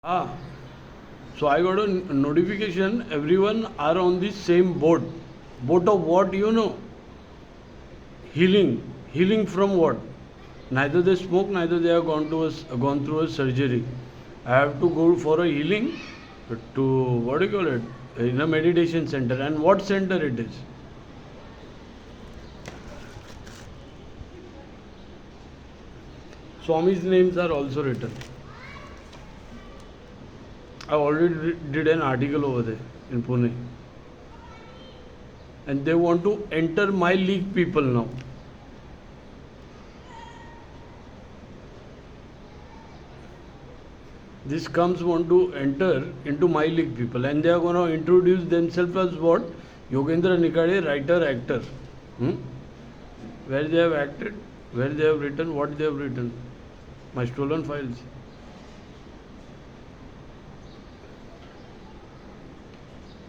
Ah, so I got a notification. Everyone are on the same boat. Boat of what? Healing. Healing from what? Neither they smoke, neither they have gone through a surgery. I have to go for a healing to what do you call it? In a meditation center. And what center it is? Swami's names are also written. I already did an article over there in Pune. And they want to enter my league people now. This comes want to enter into my league people, and they are going to introduce themselves as what? Yogendra Nikade, writer, actor. Hmm? Where they have acted, where they have written, what they have written. My stolen files.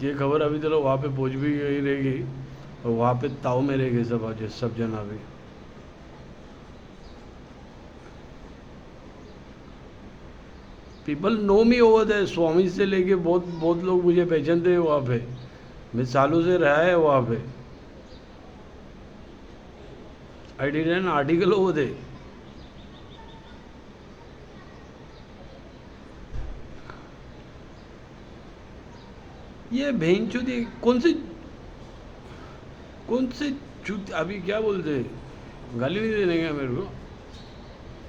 ये खबर अभी चलो वहाँ पे पहुँच भी गई रहेगी और वहाँ पे ताव में रह गए सब जन अभी. People know me over there. स्वामी से लेके बहुत बहुत लोग मुझे पहचानते हैं वहाँ पे. मैं सालों से रहा है वहाँ पे. I did an article over there. ये भेंचोदी कौन से चूत अभी क्या बोलते हैं, गाली नहीं देने का मेरे को.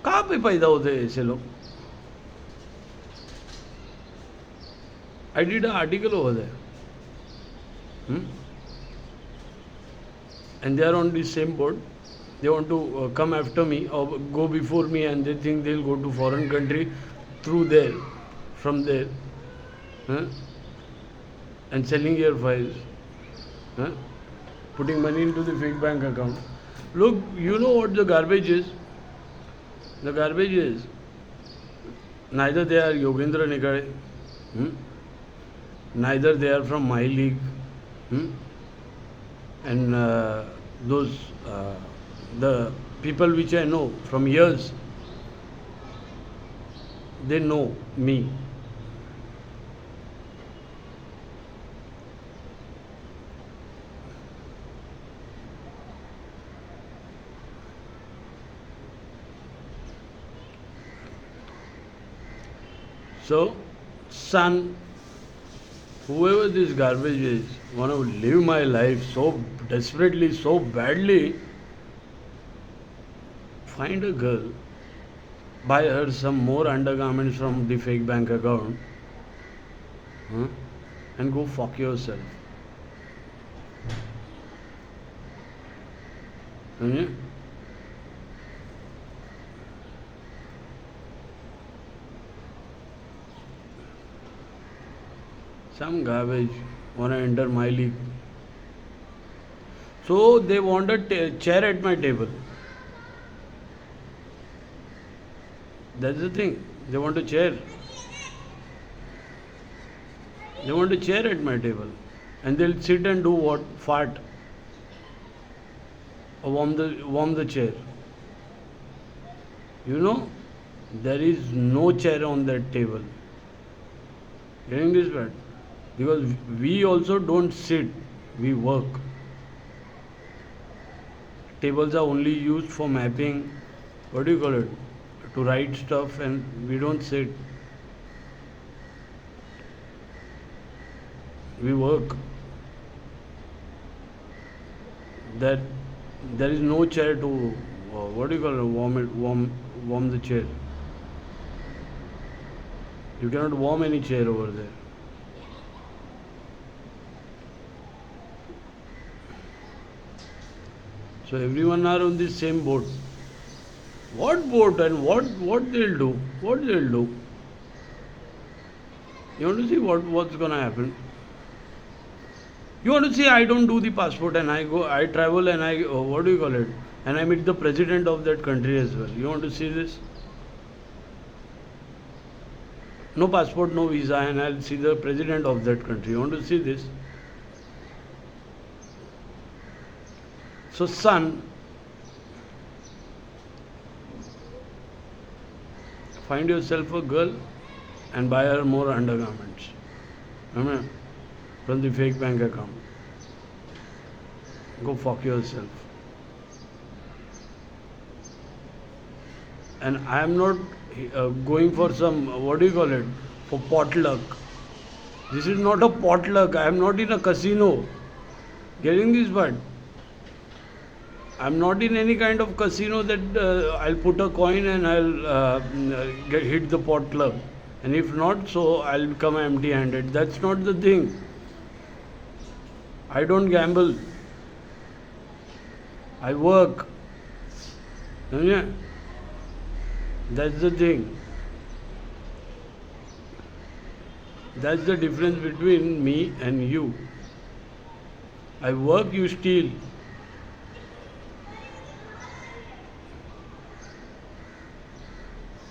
कहाँ पे पैदा होते हैं ऐसे लोग. I did an article over there. And they are on the same board. They want to come after me or go before me, and they think they'll go to foreign country through there, from there, and selling your files, putting money into the fake bank account. Look, you know what the garbage is? The garbage is neither they are Yogendra Nikade, neither they are from my league, and those the people which I know from years, they know me. So, son, whoever this garbage is, want to live my life so desperately, so badly, find a girl, buy her some more undergarments from the fake bank account, and go fuck yourself. Some garbage want to enter my league. So they want a chair at my table. That's the thing. They want a chair. They want a chair at my table. And they'll sit and do what? Fart. Or warm the chair. You know, there is no chair on that table. Getting this right? Because we also don't sit, we work. Tables are only used for mapping, what do you call it, to write stuff, and we don't sit. We work. That there is no chair to what do you call it, warm the chair. You cannot warm any chair over there. So everyone are on the same boat. What boat and what they'll do? What they'll do? You want to see what's gonna happen? You want to see I don't do the passport and I travel and I what do you call it? And I meet the president of that country as well. You want to see this? No passport, no visa, and I'll see the president of that country. You want to see this? So, son, find yourself a girl and buy her more undergarments. Amen. From the fake bank account. Go fuck yourself. And I am not going for some, what do you call it, for potluck. This is not a potluck. I am not in a casino. Getting this part? I'm not in any kind of casino that I'll put a coin and I'll hit the potluck. And if not, so I'll come empty-handed. That's not the thing. I don't gamble. I work. Yeah. That's the thing. That's the difference between me and you. I work, you steal.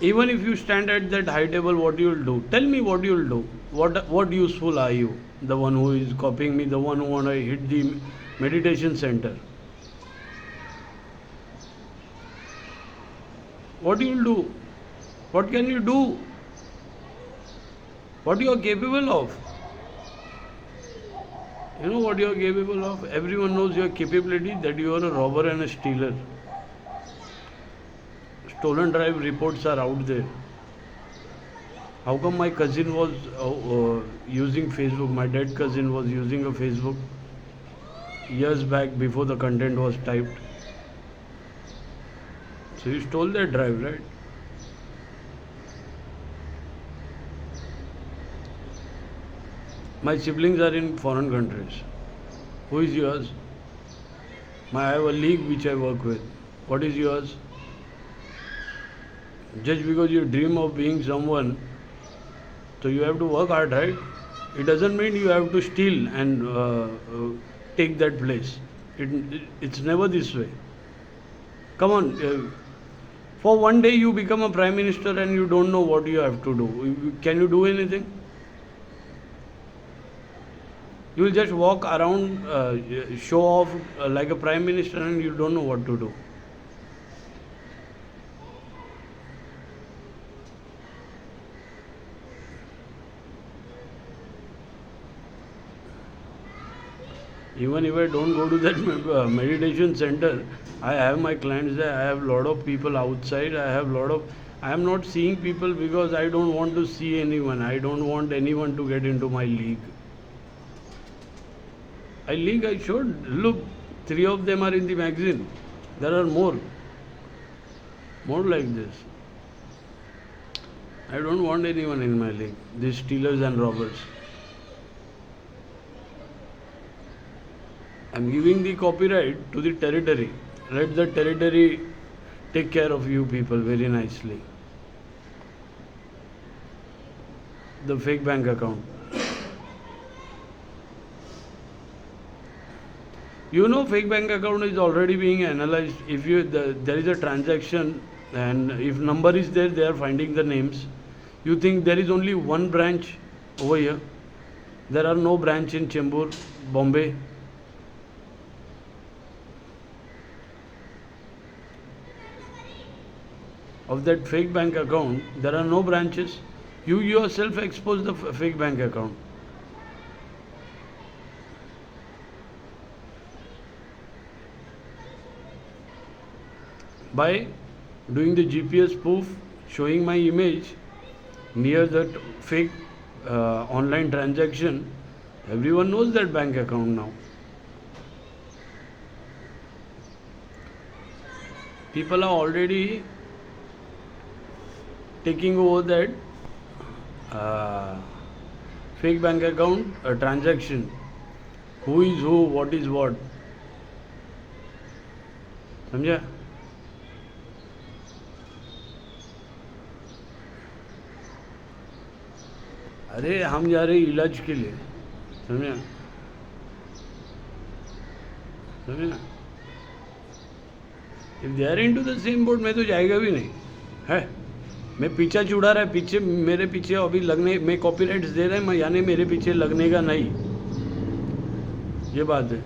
Even if you stand at that high table, what you will do? Tell me what you will do. What useful are you? The one who is copying me, the one who want to hit the meditation center. What you will do? What can you do? What you are capable of? You know what you are capable of? Everyone knows your capability, that you are a robber and a stealer. Stolen drive reports are out there. How come my cousin was using Facebook? My dead cousin was using a Facebook years back before the content was typed. So you stole that drive, right? My siblings are in foreign countries. Who is yours? I have a league which I work with. What is yours? Just because you dream of being someone, so you have to work hard, right? It doesn't mean you have to steal and take that place. It's never this way. Come on. For one day you become a prime minister and you don't know what you have to do. Can you do anything? You will just walk around, show off like a prime minister, and you don't know what to do. Even if I don't go to that meditation center, I have my clients there. I have a lot of people outside. I am not seeing people because I don't want to see anyone. I don't want anyone to get into my league. I showed. Look, 3 of them are in the magazine. There are more like this. I don't want anyone in my league. These stealers and robbers. I'm giving the copyright to the territory. Let the territory take care of you people very nicely. The fake bank account. You know, fake bank account is already being analyzed. If there is a transaction and if number is there, they are finding the names. You think there is only one branch over here? There are no branch in Chembur, Bombay. Of that fake bank account, there are no branches. You yourself expose the fake bank account. By doing the GPS spoof, showing my image near that fake online transaction, everyone knows that bank account now. People are already taking over that fake bank account transaction. Who is who, what is what. समझा? अरे हम जा रहे इलाज के लिए, समझा? If they are into the same boat, मैं तो जाएगा भी नहीं है। मैं पीछा छुड़ा रहा है, पीछे मेरे पीछे अभी लगने में कॉपीराइट्स दे रहे हैं, मैं यानी मेरे पीछे लगने का नहीं, ये बात है।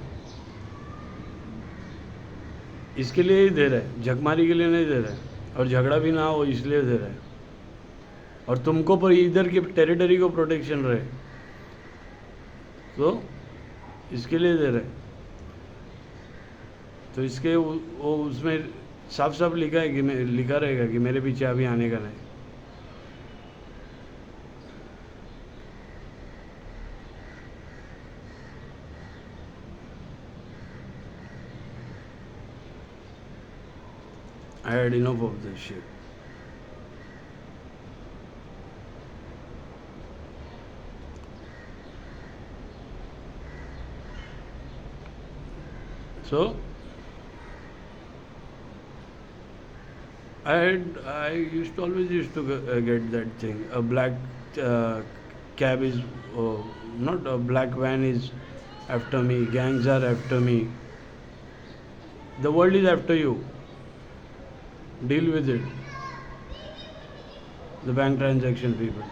इसके लिए ही दे रहा है, झकमारी के लिए नहीं दे रहा है, और झगड़ा भी ना हो इसलिए दे रहा है। और तुमको पर इधर की टेरिटरी को प्रोटेक्शन रहे, तो इसके लिए दे रहे। तो इसके वो उसमें साफ साफ लिखा है कि लिखा रहेगा कि मेरे पीछे अभी आने का नहीं। I had enough of this shit. So I always used to get that thing. A black cab is not a black van is after me. Gangs are after me. The world is after you. Deal with it. The bank transaction people.